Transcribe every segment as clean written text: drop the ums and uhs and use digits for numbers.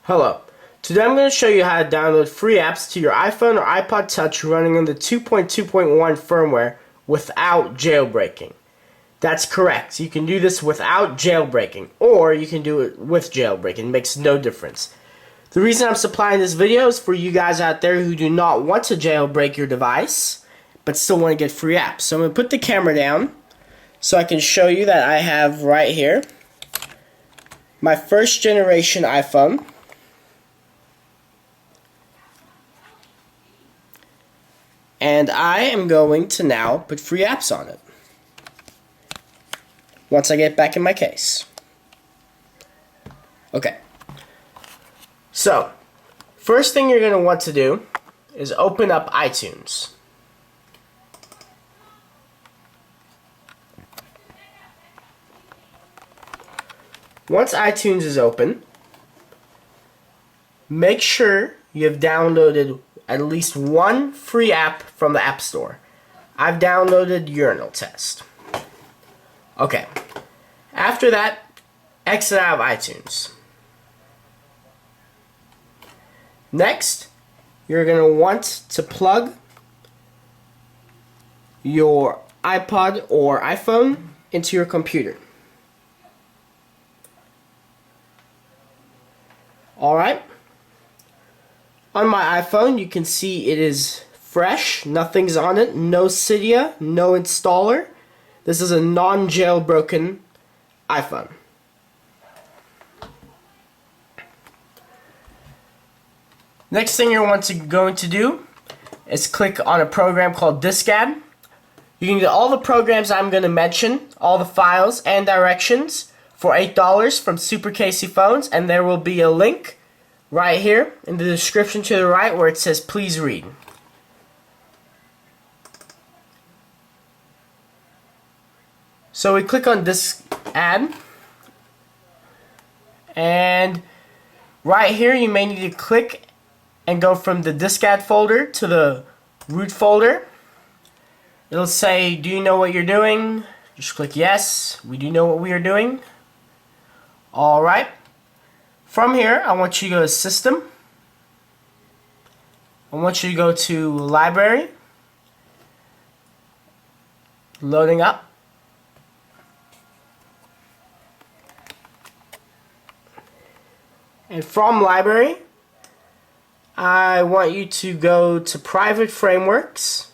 Hello. Today I'm going to show you how to download free apps to your iPhone or iPod Touch running on the 2.2.1 firmware without jailbreaking. That's correct. You can do this without jailbreaking, or you can do it with jailbreaking. It makes no difference. The reason I'm supplying this video is for you guys out there who do not want to jailbreak your device, but still want to get free apps. So I'm going to put the camera down so I can show you that I have right here my first generation iPhone. And I am going to now put free apps on it once I get back in my case. Okay. So, first thing you're going to want to do is open up iTunes. Once iTunes is open, make sure you have downloaded at least one free app from the App Store. I've downloaded Urinal Test. Okay. After that, exit out of iTunes. Next, you're going to want to plug your iPod or iPhone into your computer. Alright. On my iPhone, you can see it is fresh, nothing's on it, no Cydia, no installer. This is a non-jailbroken iPhone. Next thing you're going to do is click on a program called Diskad. You can get all the programs I'm going to mention, all the files and directions for $8 from Super Casey Phones, and there will be a link right here in the description to the right where it says please read. So we click on this ad, and right here you may need to click and go from the Diskad folder to the root folder. It'll say, do you know what you're doing? Just click yes, we do know what we are doing. Alright. From here, I want you to go to System. I want you to go to Library. Loading up. And from Library, I want you to go to Private Frameworks.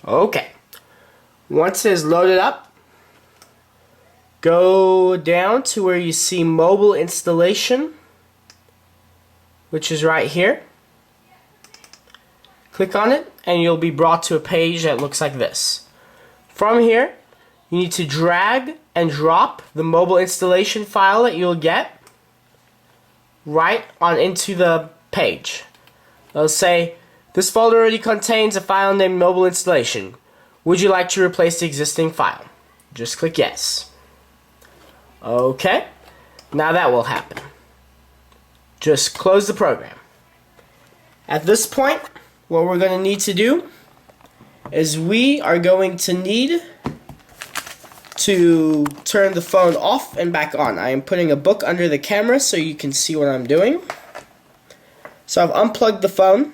Okay. Once it is loaded up, go down to where you see Mobile Installation, which is right here. Click on it, and you'll be brought to a page that looks like this. From here, you need to drag and drop the mobile installation file that you'll get right on into the page. It'll say, this folder already contains a file named mobile installation. Would you like to replace the existing file? Just click yes. Okay, now that will happen. Just close the program. At this point, what we're going to need to do is we are going to need to turn the phone off and back on. I am putting a book under the camera so you can see what I'm doing. So I've unplugged the phone,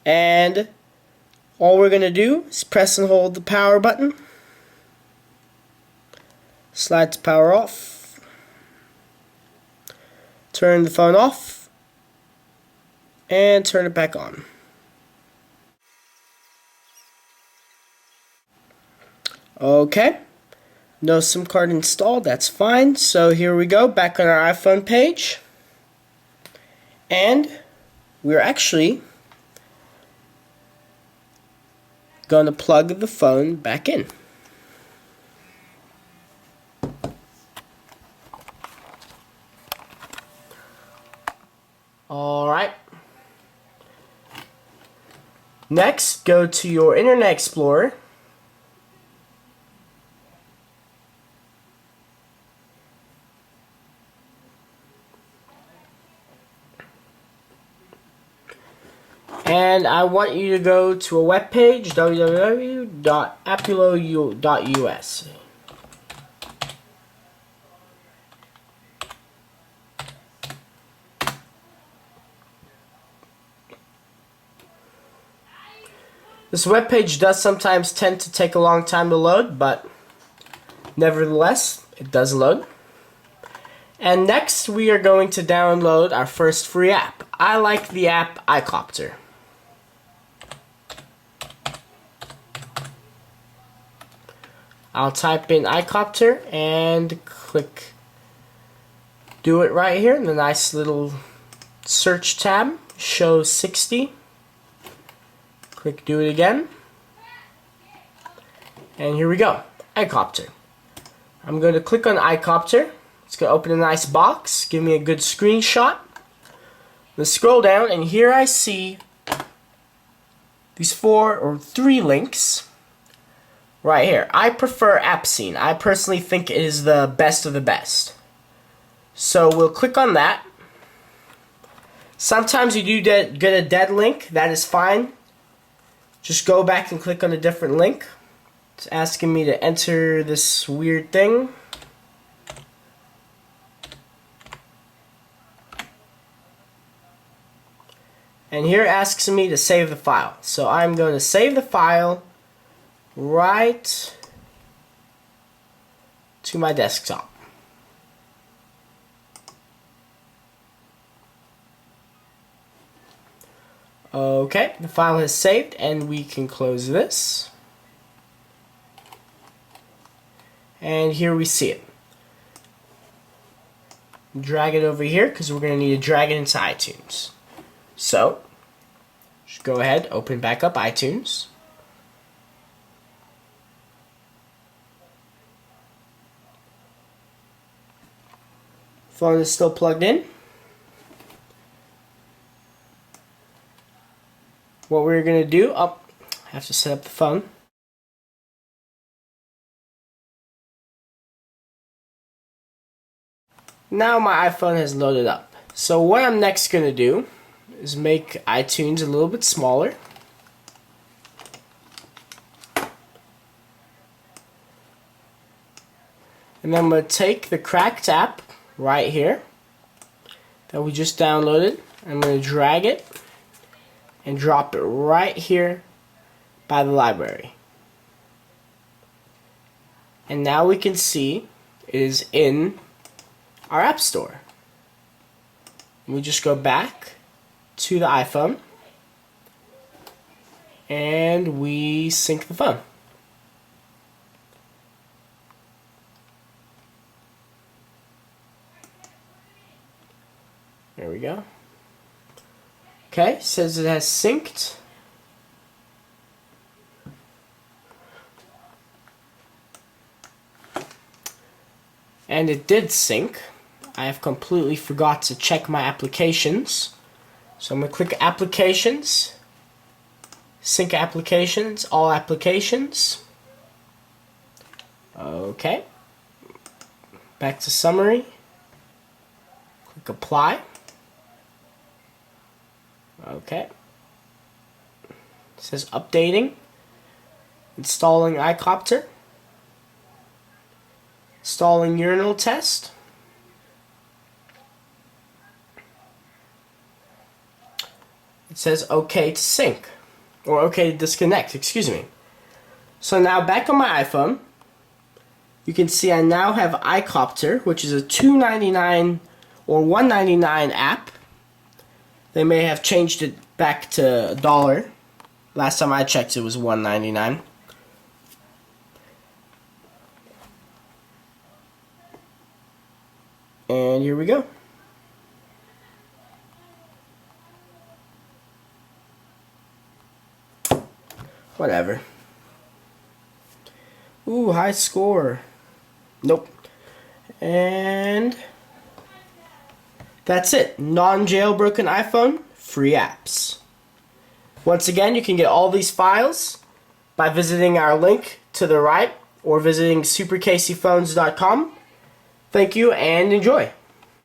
and all we're going to do is press and hold the power button, slide to power off, turn the phone off, and turn it back on. Okay, no SIM card installed, that's fine. So here we go, back on our iPhone page, and we're actually going to plug the phone back in. Alright. Next, go to your Internet Explorer. And I want you to go to a web page, www.apulo.us. This web page does sometimes tend to take a long time to load, but nevertheless, it does load. And next, we are going to download our first free app. I like the app iCopter. I'll type in iCopter and click do it right here in the nice little search tab. Show 60. Click do it again. And here we go. iCopter. I'm going to click on iCopter. It's going to open a nice box. Give me a good screenshot. Let's scroll down, and here I see these 4 or 3 links right here. I prefer AppScene. I personally think it is the best of the best. So we'll click on that. Sometimes you do get a dead link. That is fine. Just go back and click on a different link. It's asking me to enter this weird thing. And here it asks me to save the file. So I'm going to save the file right to my desktop. Okay, the file has saved, and we can close this. And here we see it. Drag it over here because we're going to need to drag it into iTunes. So, just go ahead, open back up iTunes. Phone is still plugged in. What we're going to do, I have to set up the phone. Now my iPhone has loaded up. So what I'm next going to do is make iTunes a little bit smaller. And then I'm going to take the cracked app right here that we just downloaded. I'm going to drag it and drop it right here by the library. And now we can see it is in our App Store. We just go back to the iPhone and we sync the phone. There we go. Okay, says it has synced. And it did sync. I have completely forgot to check my applications. So I'm going to click Applications, Sync Applications, All Applications. Okay. Back to Summary. Click Apply. Okay. It says Updating. Installing iCopter. Installing Urinal Test. It says OK to sync, or OK to disconnect, excuse me. So now back on my iPhone, you can see I now have iCopter, which is a $2.99 or $1.99 app. They may have changed it back to $1. Last time I checked it was $1.99. And here we go. Whatever. Ooh, high score. Nope. And that's it. Non-jailbroken iPhone, free apps. Once again, you can get all these files by visiting our link to the right or visiting supercaseyphones.com. Thank you and enjoy.